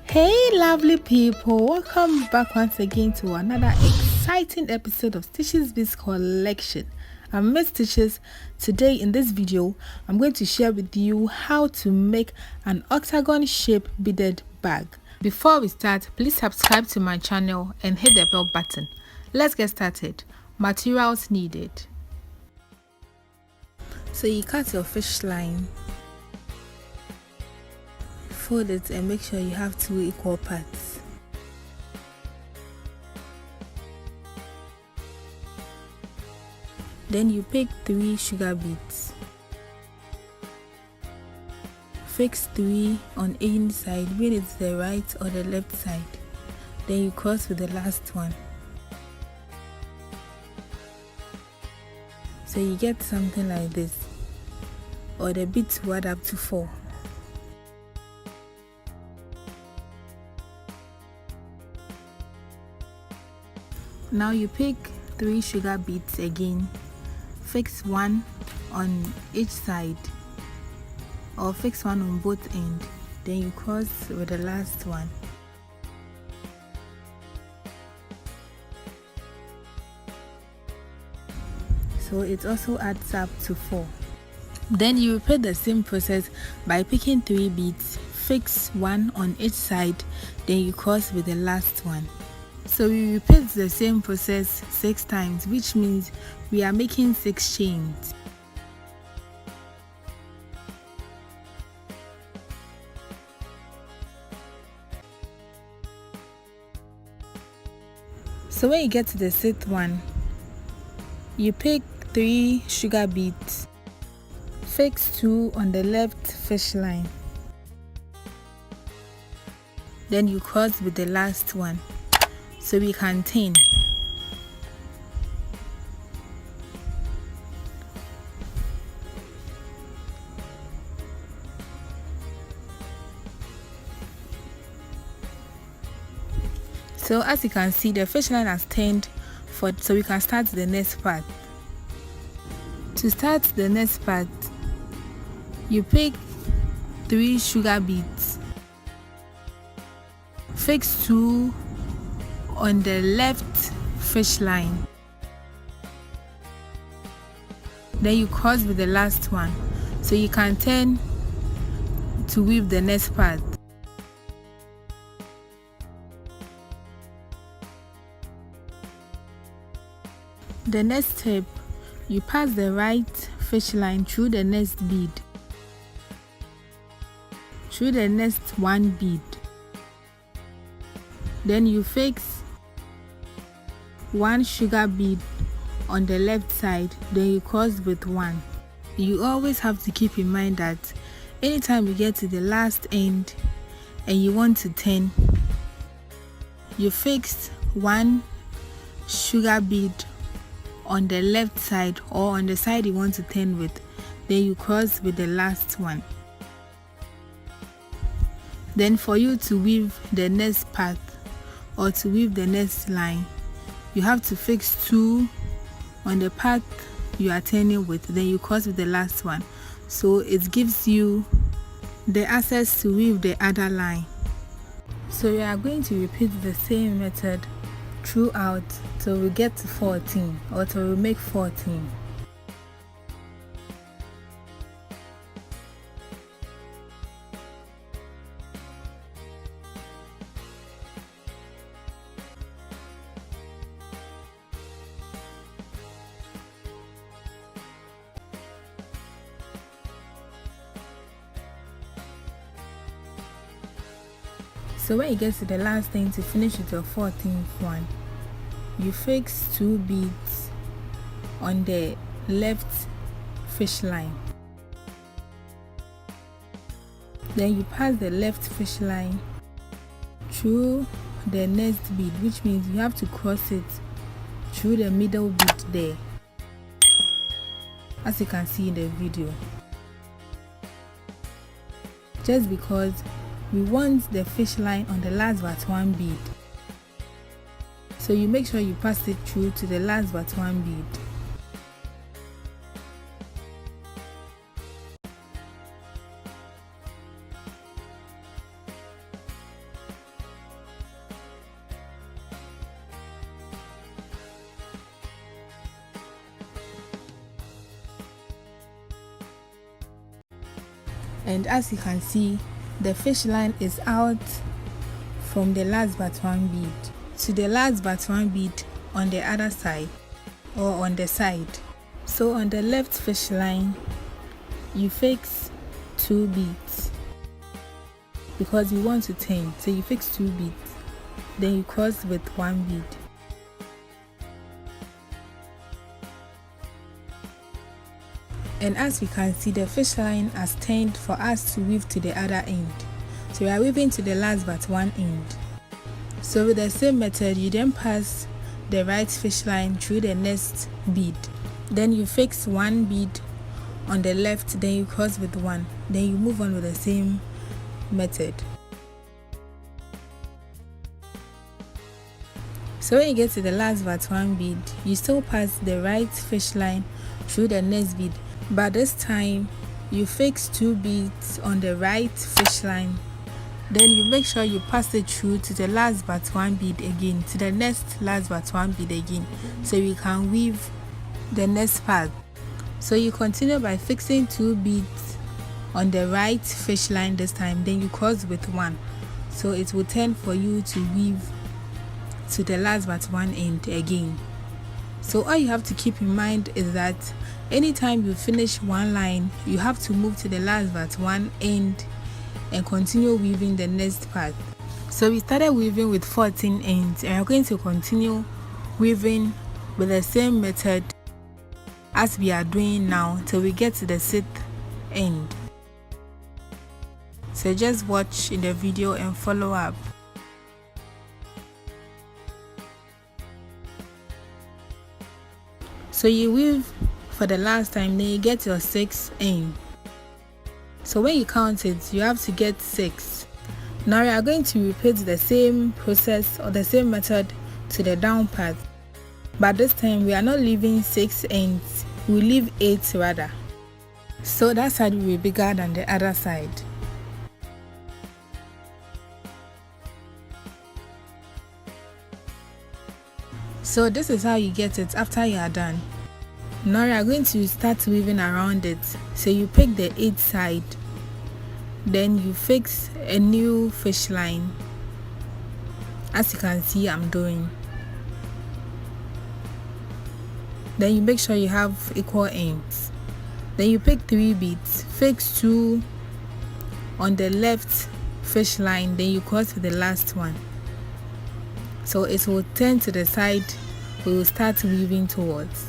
Hey lovely people, welcome back once again to another exciting episode of Stitches Biz collection. I'm Miss Stitches. Today in this video I'm going to share with you how to make an octagon shaped beaded bag. Before we start, please subscribe to my channel and hit the bell button. Let's get started. Materials needed. So you cut your fish line, fold it and make sure you have 2 equal parts. Then you pick 3 sugar beads. Fix 3 on any side, whether it's the right or the left side. Then you cross with the last one. So you get something like this, or the beads will add up to 4. Now you pick 3 sugar beads again, fix 1 on each side or fix 1 on both ends, then you cross with the last one. So it also adds up to 4. Then you repeat the same process by picking 3 beads, fix 1 on each side, then you cross with the last one. So we repeat the same process 6 times, which means we are making 6 chains. So when you get to the 6th one, you pick 3 sugar beads, fix 2 on the left fish line, then you cross with the last one. So we can turn. So as you can see, the fish line has turned so we can start the next part. To start the next part, you pick 3 sugar beads, fix 2 on the left fish line, then you cross with the last one, so you can turn to weave the next part. The next step, you pass the right fish line through the next bead, through the next 1 bead, then you fix 1 sugar bead on the left side, then you cross with 1. You always have to keep in mind that anytime you get to the last end and you want to turn, you fix 1 sugar bead on the left side or on the side you want to turn with, then you cross with the last one. Then for you to weave the next part or to weave the next line, you have to fix 2 on the part you are turning with, then you cross with the last one, so it gives you the access to weave the other line. So we are going to repeat the same method throughout till we get to 14 or till we make 14. So when you get to the last thing to finish with your 14th one, you fix 2 beads on the left fish line. Then you pass the left fish line through the next bead, which means you have to cross it through the middle bead there, as you can see in the video. Just because we want the fish line on the last but 1 bead, so you make sure you pass it through to the last but 1 bead. And as you can see, the fish line is out from the last but one bead to the last but one bead on the other side or on the side. So on the left fish line, you fix 2 beads because you want to turn, so you fix 2 beads, then you cross with 1 bead. And as we can see, the fish line has turned for us to weave to the other end. So we are weaving to the last but one end. So with the same method, you then pass the right fish line through the next bead. Then you fix 1 bead on the left, then you cross with 1. Then you move on with the same method. So when you get to the last but one bead, you still pass the right fish line through the next bead, but this time you fix 2 beads on the right fish line. Then you make sure you pass it through to the last but one bead again, to the next last but one bead again, so you can weave the next part. So you continue by fixing 2 beads on the right fish line this time, then you cross with 1, so it will turn for you to weave to the last but one end again. So all you have to keep in mind is that anytime you finish one line, you have to move to the last but one end and continue weaving the next part. So we started weaving with 14 ends, and we're going to continue weaving with the same method as we are doing now till we get to the 6th end. So just watch in the video and follow up. So you weave for the last time, then you get your 6th end. So when you count it, you have to get 6. Now we are going to repeat the same process or the same method to the down part, but this time we are not leaving 6 ends, we leave 8 rather. So that side will be bigger than the other side. So this is how you get it after you are done. Now you are going to start weaving around it. So you pick the 8th side, then you fix a new fish line, as you can see I'm doing. Then you make sure you have equal ends. Then you pick 3 beads, fix 2 on the left fish line, then you cross with the last one, so it will turn to the side we will start weaving towards.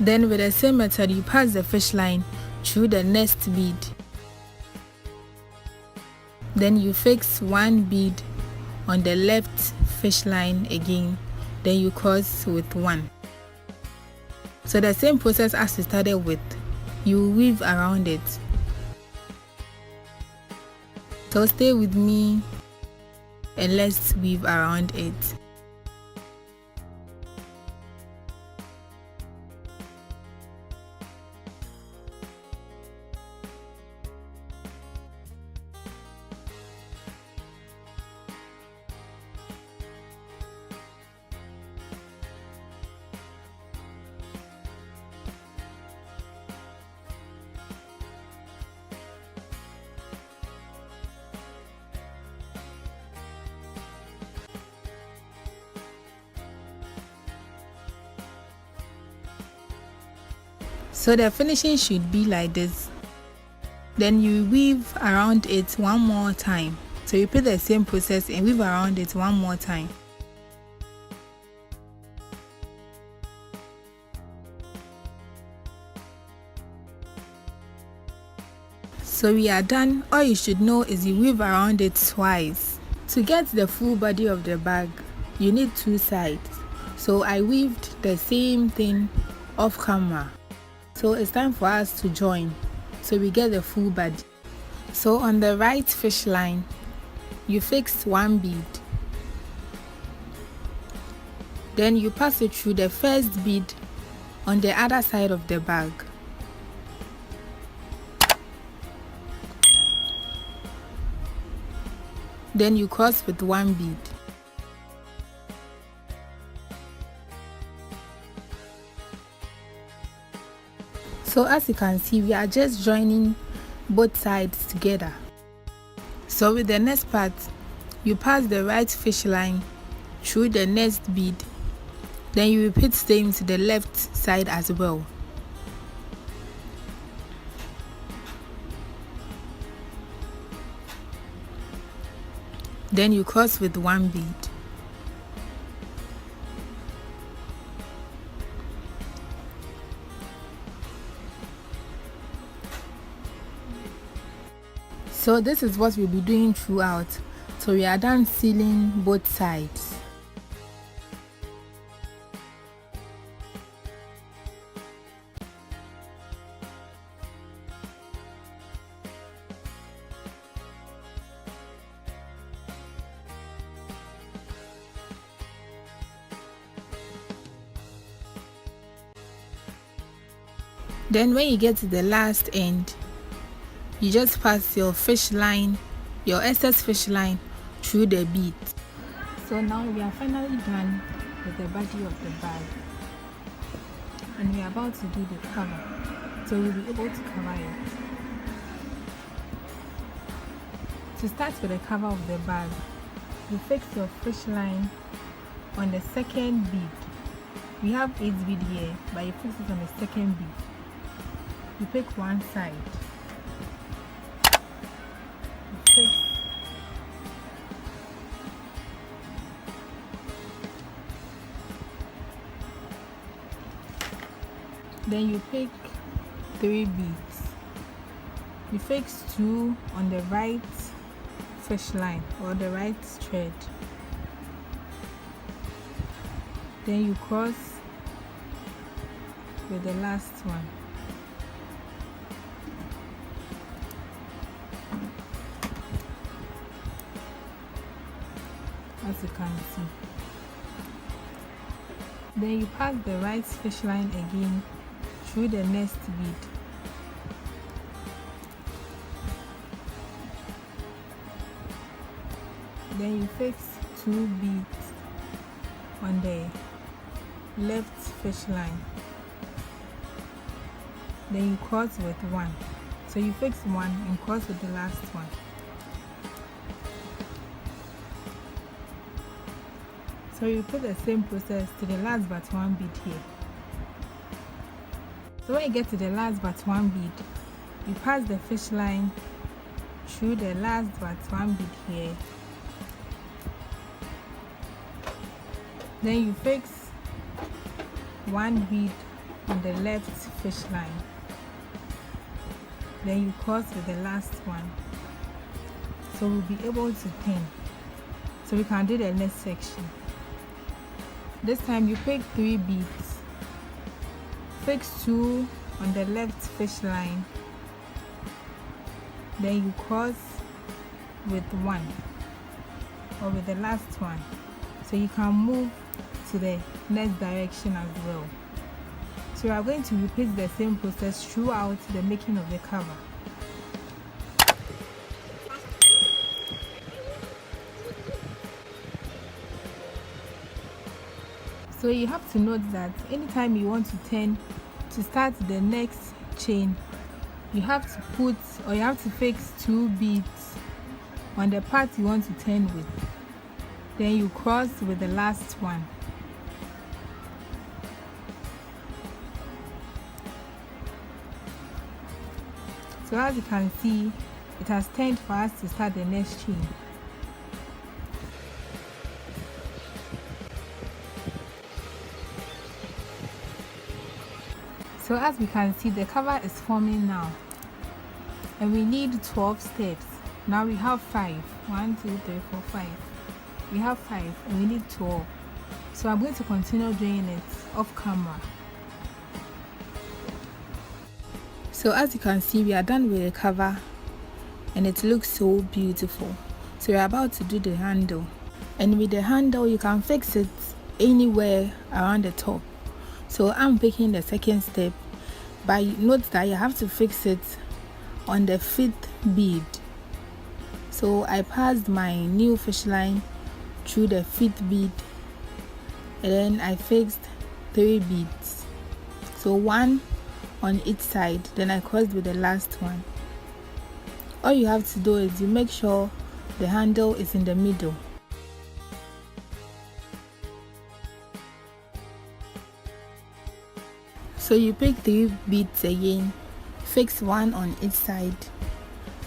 Then with the same method, you pass the fish line through the next bead. Then you fix 1 bead on the left fish line again, then you cross with 1. So the same process as we started with, you weave around it. So stay with me and let's weave around it. So the finishing should be like this. Then you weave around it one more time. So you repeat the same process and weave around it one more time. So we are done. All you should know is you weave around it twice. To get the full body of the bag, you need 2 sides. So I weaved the same thing off camera. So it's time for us to join, so we get the full body. So on the right fish line, you fix 1 bead. Then you pass it through the first bead on the other side of the bag. Then you cross with 1 bead. So as you can see, we are just joining both sides together. So with the next part, you pass the right fish line through the next bead, then you repeat same to the left side as well. Then you cross with one bead. So this is what we'll be doing throughout. So we are done sealing both sides. Then when you get to the last end, you just pass your fish line, your excess fish line through the bead. So now we are finally done with the body of the bag, and we are about to do the cover. So you'll be able to cover it. To start with the cover of the bag, you fix your fish line on the second bead. We have 8 bead here, but you fix it on the second bead. You pick one side. Then you pick 3 beads. You fix 2 on the right fish line or the right thread. Then you cross with the last one. As you can see. Then you pass the right fish line again through the next bead. Then you fix 2 beads on the left fish line. Then you cross with 1. So you fix 1 and cross with the last one. So you put the same process to the last but 1 bead here. So when you get to the last but 1 bead, you pass the fish line through the last but 1 bead here. Then you fix 1 bead on the left fish line. Then you cross with the last one. So we'll be able to pin. So we can do the next section. This time you pick 3 beads, fix 2 on the left fish line, then you cross with 1 or with the last one, so you can move to the next direction as well. So we are going to repeat the same process throughout the making of the cover. So you have to note that anytime you want to turn to start the next chain, you have to put or you have to fix 2 beads on the part you want to turn with. Then you cross with the last one. So as you can see, it has turned for us to start the next chain. So as we can see, the cover is forming now, and we need 12 steps. Now we have 5. 1, 2, 3, 4, 5. We have 5 and we need 12. So I'm going to continue doing it off camera. So as you can see, we are done with the cover and it looks so beautiful. So we're about to do the handle, and with the handle you can fix it anywhere around the top. So I'm picking the second step, but note that you have to fix it on the 5th bead. So I passed my new fish line through the 5th bead, and then I fixed 3 beads. So 1 on each side, then I crossed with the last one. All you have to do is you make sure the handle is in the middle. So you pick 3 beads again, fix one on each side,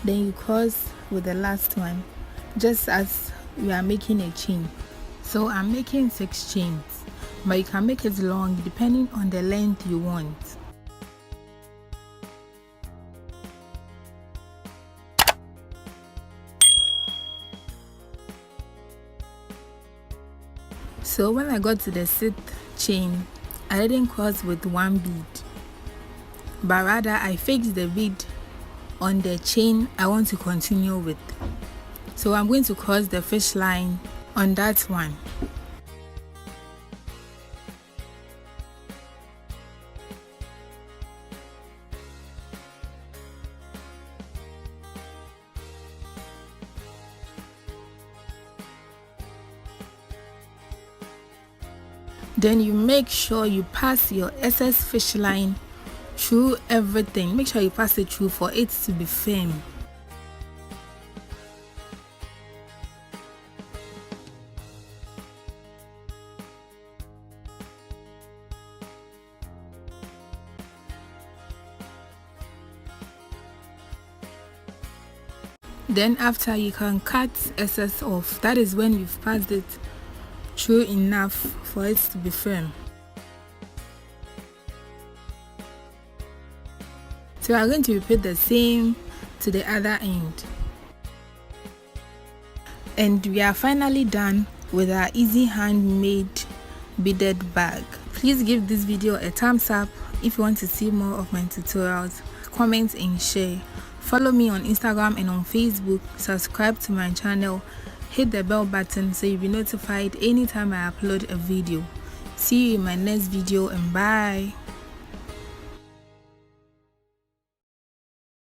then you cross with the last one, just as we are making a chain. So I'm making 6 chains, but you can make it long depending on the length you want. So when I got to the 6th chain, I didn't cross with 1 bead, but rather I fixed the bead on the chain I want to continue with. So I'm going to cross the fish line on that one. Then you make sure you pass your excess fish line through everything. Make sure you pass it through for it to be firm. Then after, you can cut excess off. That is when you've passed it through enough for it to be firm. So we are going to repeat the same to the other end. And we are finally done with our easy handmade beaded bag. Please give this video a thumbs up if you want to see more of my tutorials. Comment and share. Follow me on Instagram and on Facebook. Subscribe to my channel. Hit the bell button so you'll be notified anytime I upload a video. See you in my next video, and bye.